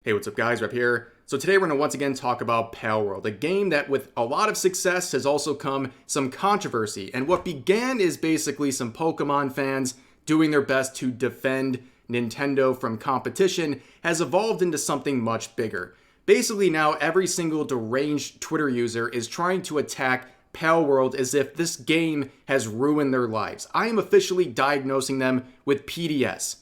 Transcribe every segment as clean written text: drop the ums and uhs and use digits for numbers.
Hey, what's up guys, Rep here. So today we're going to once again talk about Palworld, a game that with a lot of success has also come some controversy. And what began is basically some Pokemon fans doing their best to defend Nintendo from competition has evolved into something much bigger. Basically now every single deranged Twitter user is trying to attack Palworld as if this game has ruined their lives. I am officially diagnosing them with PDS.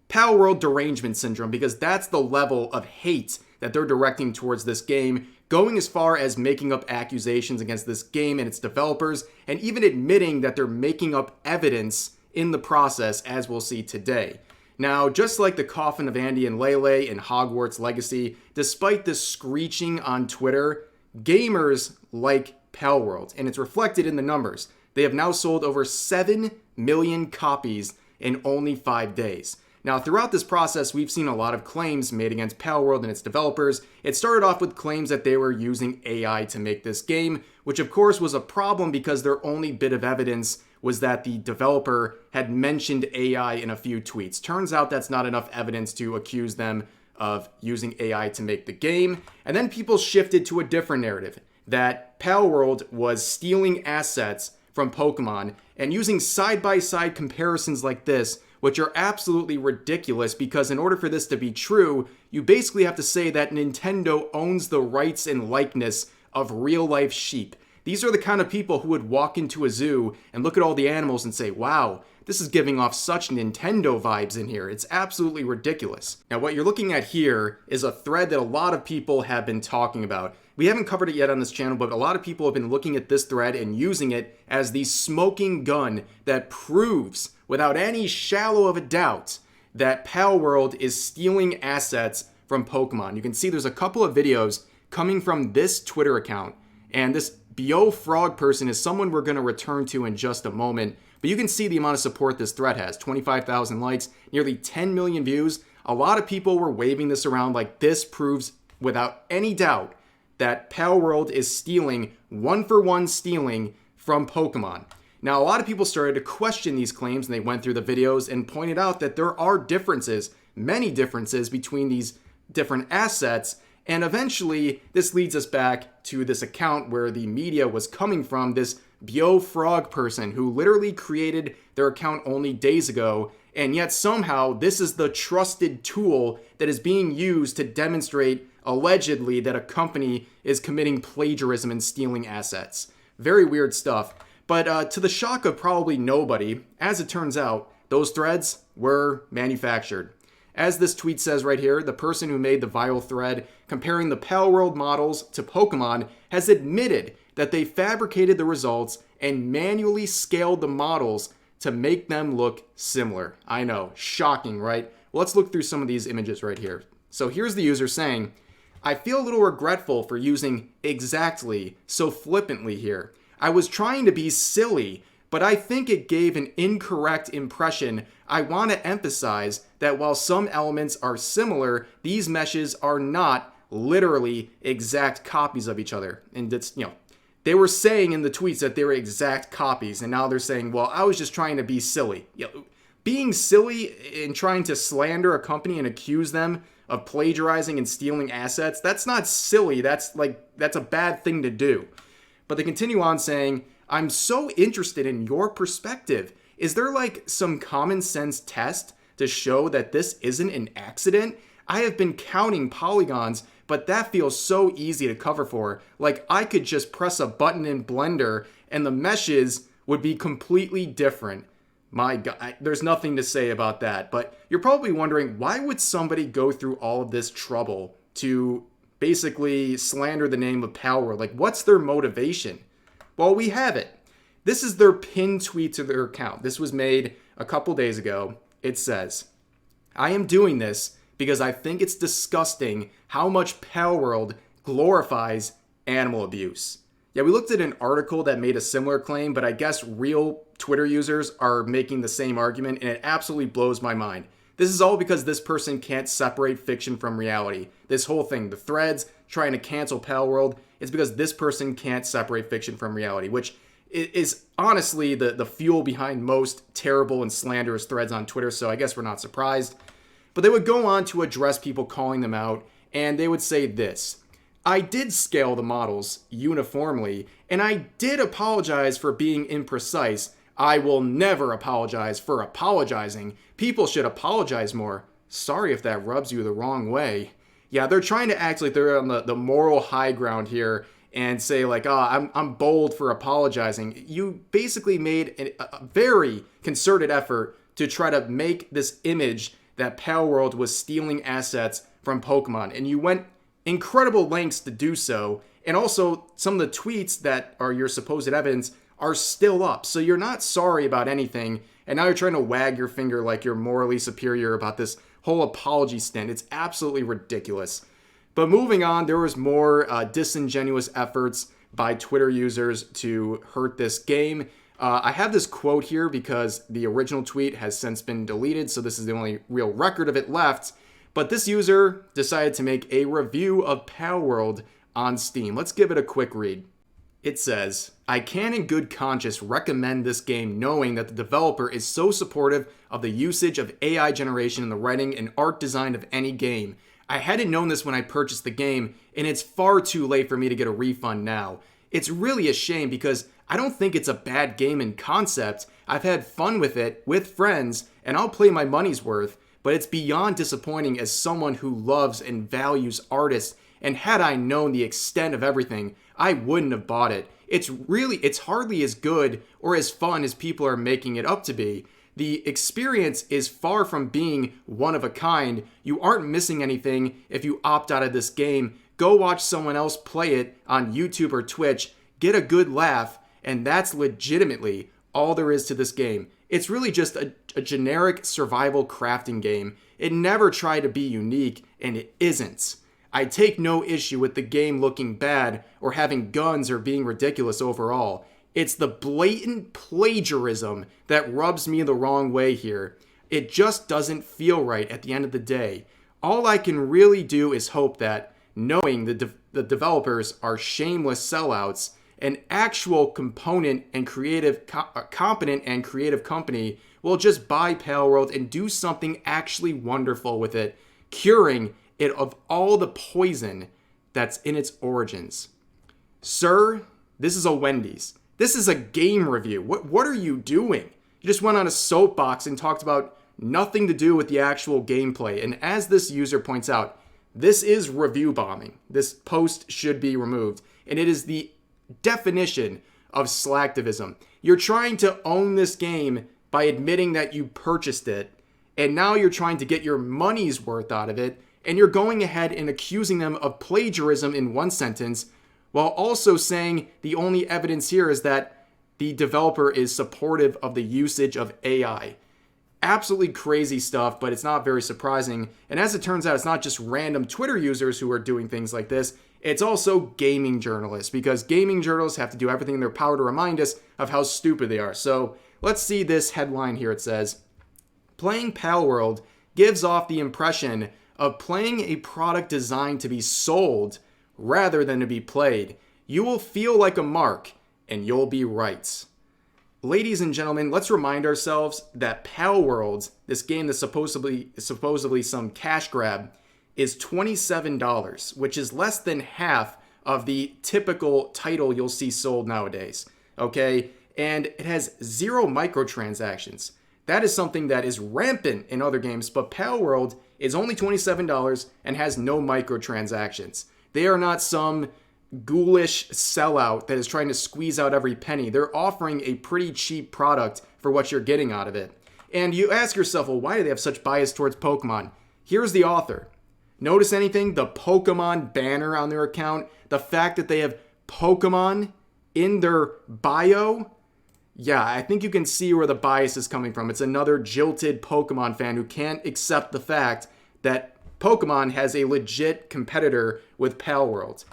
Palworld derangement syndrome, because that's the level of hate that they're directing towards this game, going as far as making up accusations against this game and its developers, and even admitting that they're making up evidence in the process, as we'll see today. Now, just like the coffin of Andy and Lele in Hogwarts Legacy, despite the screeching on Twitter, gamers like Palworld, and it's reflected in the numbers. They have now sold over 7 million copies in only 5 days. Now, throughout this process, we've seen a lot of claims made against Palworld and its developers. It started off with claims that they were using AI to make this game, which of course was a problem because their only bit of evidence was that the developer had mentioned AI in a few tweets. Turns out that's not enough evidence to accuse them of using AI to make the game. And then people shifted to a different narrative, that Palworld was stealing assets from Pokemon and using side-by-side comparisons like this, which are absolutely ridiculous because in order for this to be true, you basically have to say that Nintendo owns the rights and likeness of real-life sheep. These are the kind of people who would walk into a zoo and look at all the animals and say, wow, this is giving off such Nintendo vibes in here. It's absolutely ridiculous. Now, what you're looking at here is a thread that a lot of people have been talking about. We haven't covered it yet on this channel, but a lot of people have been looking at this thread and using it as the smoking gun that proves, without any shadow of a doubt, that Palworld is stealing assets from Pokemon. You can see there's a couple of videos coming from this Twitter account, and this Bio Frog person is someone we're going to return to in just a moment. But you can see the amount of support this thread has. 25,000 likes, nearly 10 million views. A lot of people were waving this around like this proves without any doubt that Palworld is stealing, one-for-one stealing from Pokemon. Now, a lot of people started to question these claims, and they went through the videos and pointed out that there are differences, many differences between these different assets. And eventually, this leads us back to this account where the media was coming from, this Bio Frog person who literally created their account only days ago, and yet somehow this is the trusted tool that is being used to demonstrate, allegedly, that a company is committing plagiarism and stealing assets. Very weird stuff. But to the shock of probably nobody, as it turns out, those threads were manufactured. As this tweet says right here, the person who made the viral thread comparing the Palworld models to Pokemon has admitted that they fabricated the results and manually scaled the models to make them look similar. I know, shocking, right? Well, let's look through some of these images right here. So here's the user saying, I feel a little regretful for using exactly so flippantly here. I was trying to be silly, but I think it gave an incorrect impression. I want to emphasize that while some elements are similar, these meshes are not literally exact copies of each other. And it's, they were saying in the tweets that they were exact copies, and now they're saying, well, I was just trying to be silly. Being silly and trying to slander a company and accuse them of plagiarizing and stealing assets, that's not silly. That's a bad thing to do. But they continue on saying, I'm so interested in your perspective. Is there like some common sense test to show that this isn't an accident? I have been counting polygons, but that feels so easy to cover for. Like I could just press a button in Blender and the meshes would be completely different. My God, there's nothing to say about that. But you're probably wondering, why would somebody go through all of this trouble to basically slander the name of Palworld? Like, what's their motivation? Well, we have it. This is their pinned tweet to their account. This was made a couple days ago. It says, I am doing this because I think it's disgusting how much Palworld glorifies animal abuse. Yeah, we looked at an article that made a similar claim, but I guess real Twitter users are making the same argument, and it absolutely blows my mind. This is all because this person can't separate fiction from reality. This whole thing, the threads trying to cancel Palworld, is because this person can't separate fiction from reality, which is honestly the fuel behind most terrible and slanderous threads on Twitter, so I guess we're not surprised. But they would go on to address people calling them out and they would say this: I did scale the models uniformly, and I did apologize for being imprecise. I will never apologize for apologizing. People should apologize more. Sorry if that rubs you the wrong way. Yeah, they're trying to act like they're on the moral high ground here and say like, oh, I'm bold for apologizing. You basically made a very concerted effort to try to make this image that Palworld was stealing assets from Pokemon, and you went incredible lengths to do so. And also, some of the tweets that are your supposed evidence are still up. So you're not sorry about anything, and now you're trying to wag your finger like you're morally superior about this whole apology stint. It's absolutely ridiculous. But moving on, there was more disingenuous efforts by Twitter users to hurt this game. I have this quote here because the original tweet has since been deleted, so this is the only real record of it left. But this user decided to make a review of Palworld on Steam. Let's give it a quick read. It says, I can in good conscience recommend this game knowing that the developer is so supportive of the usage of AI generation in the writing and art design of any game. I hadn't known this when I purchased the game, and it's far too late for me to get a refund now. It's really a shame because I don't think it's a bad game in concept. I've had fun with it with friends, and I'll play my money's worth, but it's beyond disappointing as someone who loves and values artists, and had I known the extent of everything, I wouldn't have bought it. It's hardly as good or as fun as people are making it up to be. The experience is far from being one of a kind. You aren't missing anything if you opt out of this game. Go watch someone else play it on YouTube or Twitch, get a good laugh, and that's legitimately all there is to this game. It's really just a generic survival crafting game. It never tried to be unique, and it isn't. I take no issue with the game looking bad or having guns or being ridiculous overall. It's the blatant plagiarism that rubs me the wrong way here. It just doesn't feel right at the end of the day. All I can really do is hope that, knowing the developers are shameless sellouts, an actual competent and creative company will just buy Palworld and do something actually wonderful with it, curing it of all the poison that's in its origins. Sir, this is a Wendy's. This is a game review. What are you doing? You just went on a soapbox and talked about nothing to do with the actual gameplay. And as this user points out, this is review bombing. This post should be removed. And it is the definition of slacktivism. You're trying to own this game by admitting that you purchased it, and now you're trying to get your money's worth out of it, and you're going ahead and accusing them of plagiarism in one sentence, while also saying the only evidence here is that the developer is supportive of the usage of AI. Absolutely crazy stuff, but it's not very surprising. And as it turns out, it's not just random Twitter users who are doing things like this. It's also gaming journalists, because gaming journalists have to do everything in their power to remind us of how stupid they are. So let's see this headline here. It says, playing Palworld gives off the impression of playing a product designed to be sold rather than to be played. You will feel like a mark, and you'll be right. Ladies and gentlemen, let's remind ourselves that Palworld, this game that's supposedly some cash grab, is $27, which is less than half of the typical title you'll see sold nowadays. Okay? And it has 0 microtransactions. That is something that is rampant in other games, but Palworld is only $27 and has no microtransactions. They are not some ghoulish sellout that is trying to squeeze out every penny. They're offering a pretty cheap product for what you're getting out of it. And you ask yourself, well, why do they have such bias towards Pokemon? Here's the author. Notice anything? The Pokemon banner on their account, the fact that they have Pokemon in their bio. Yeah, I think you can see where the bias is coming from. It's another jilted Pokemon fan who can't accept the fact that Pokemon has a legit competitor with Palworld.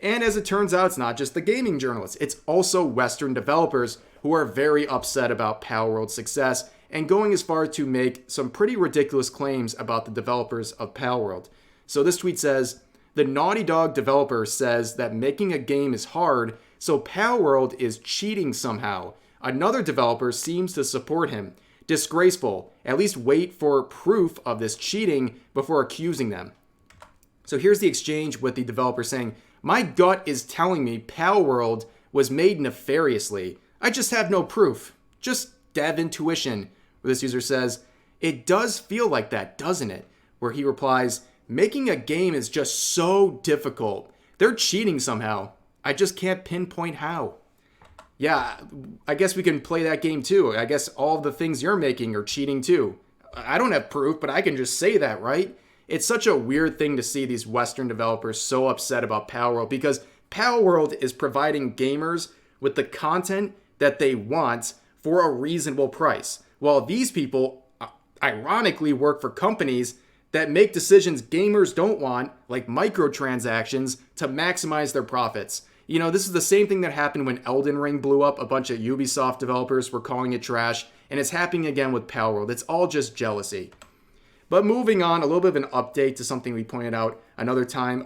And as it turns out, it's not just the gaming journalists. It's also Western developers who are very upset about Palworld's success and going as far to make some pretty ridiculous claims about the developers of Palworld. So this tweet says, the Naughty Dog developer says that making a game is hard, so Palworld is cheating somehow. Another developer seems to support him. Disgraceful. At least wait for proof of this cheating before accusing them. So here's the exchange with the developer saying, "My gut is telling me Palworld was made nefariously. I just have no proof. Just dev intuition." Where this user says, "It does feel like that, doesn't it?" Where he replies, "Making a game is just so difficult. They're cheating somehow. I just can't pinpoint how." Yeah, I guess we can play that game too. I guess all the things you're making are cheating too. I don't have proof, but I can just say that, right? It's such a weird thing to see these Western developers so upset about Palworld, because Palworld is providing gamers with the content that they want for a reasonable price. While these people ironically work for companies that make decisions gamers don't want, like microtransactions, to maximize their profits. You know, this is the same thing that happened when Elden Ring blew up. A bunch of Ubisoft developers were calling it trash, and it's happening again with Palworld. It's all just jealousy. But moving on, a little bit of an update to something we pointed out another time.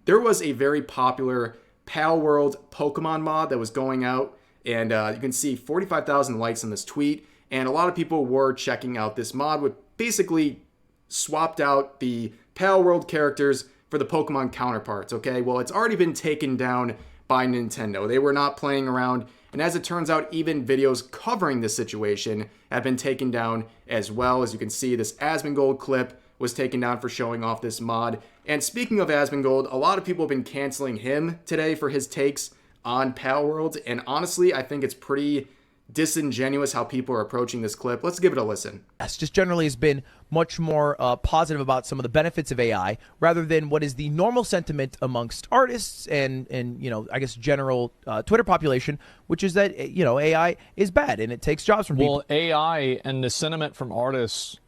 There was a very popular Palworld Pokemon mod that was going out, and you can see 45,000 likes on this tweet, and a lot of people were checking out this mod, which basically swapped out the Palworld characters for the Pokemon counterparts, okay? Well, it's already been taken down by Nintendo. They were not playing around, and as it turns out, even videos covering this situation have been taken down as well. As you can see, this Asmongold clip was taken down for showing off this mod. And speaking of Asmongold, a lot of people have been canceling him today for his takes on Palworld, and honestly, I think it's pretty disingenuous how people are approaching this clip. Let's give it a listen. Just generally has been much more positive about some of the benefits of AI rather than what is the normal sentiment amongst artists and you know, I guess general Twitter population, which is that, you know, AI is bad and it takes jobs from people. Well, AI and the sentiment from artists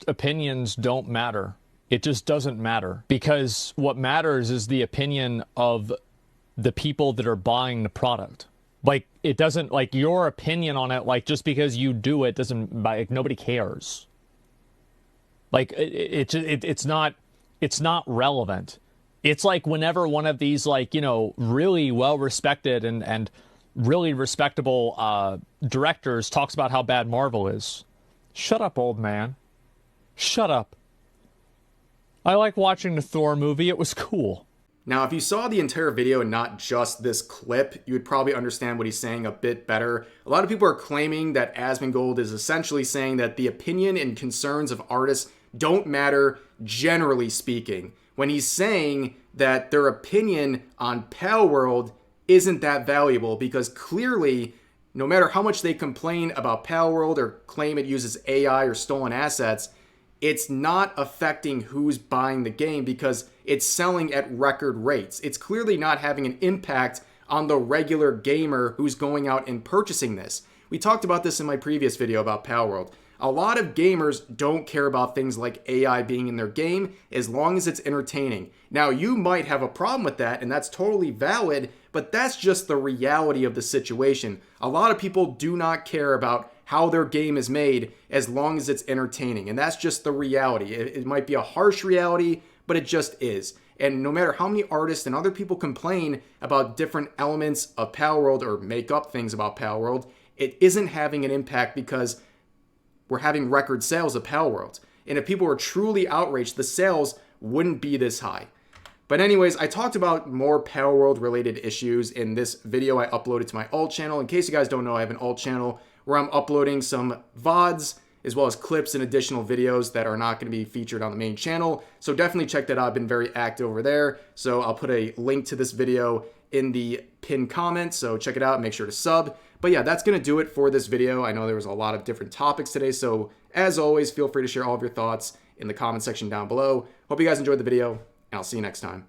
opinions don't matter. It just doesn't matter, because what matters is the opinion of the people that are buying the product. Like, it doesn't, like, your opinion on it, like, just because you do it doesn't, like, nobody cares. Like, it's not relevant. It's like whenever one of these, like, you know, really well-respected and really respectable directors talks about how bad Marvel is. Shut up, old man. Shut up. I like watching the Thor movie. It was cool. Now, if you saw the entire video and not just this clip, you would probably understand what he's saying a bit better. A lot of people are claiming that Asmongold is essentially saying that the opinion and concerns of artists don't matter, generally speaking, when he's saying that their opinion on Palworld isn't that valuable, because clearly, no matter how much they complain about Palworld or claim it uses AI or stolen assets, it's not affecting who's buying the game because it's selling at record rates. It's clearly not having an impact on the regular gamer who's going out and purchasing this. We talked about this in my previous video about Palworld. A lot of gamers don't care about things like AI being in their game as long as it's entertaining. Now, you might have a problem with that, and that's totally valid, but that's just the reality of the situation. A lot of people do not care about how their game is made as long as it's entertaining, and that's just the reality. It might be a harsh reality, but it just is. And no matter how many artists and other people complain about different elements of Palworld or make up things about Palworld, it isn't having an impact because we're having record sales of Palworld. And if people were truly outraged, the sales wouldn't be this high. But anyways, I talked about more Palworld related issues in this video I uploaded to my alt channel. In case you guys don't know, I have an alt channel where I'm uploading some VODs as well as clips and additional videos that are not going to be featured on the main channel. So definitely check that out. I've been very active over there. So I'll put a link to this video in the pinned comment. So check it out. Make sure to sub. But yeah, that's going to do it for this video. I know there was a lot of different topics today. So as always, feel free to share all of your thoughts in the comment section down below. Hope you guys enjoyed the video, and I'll see you next time.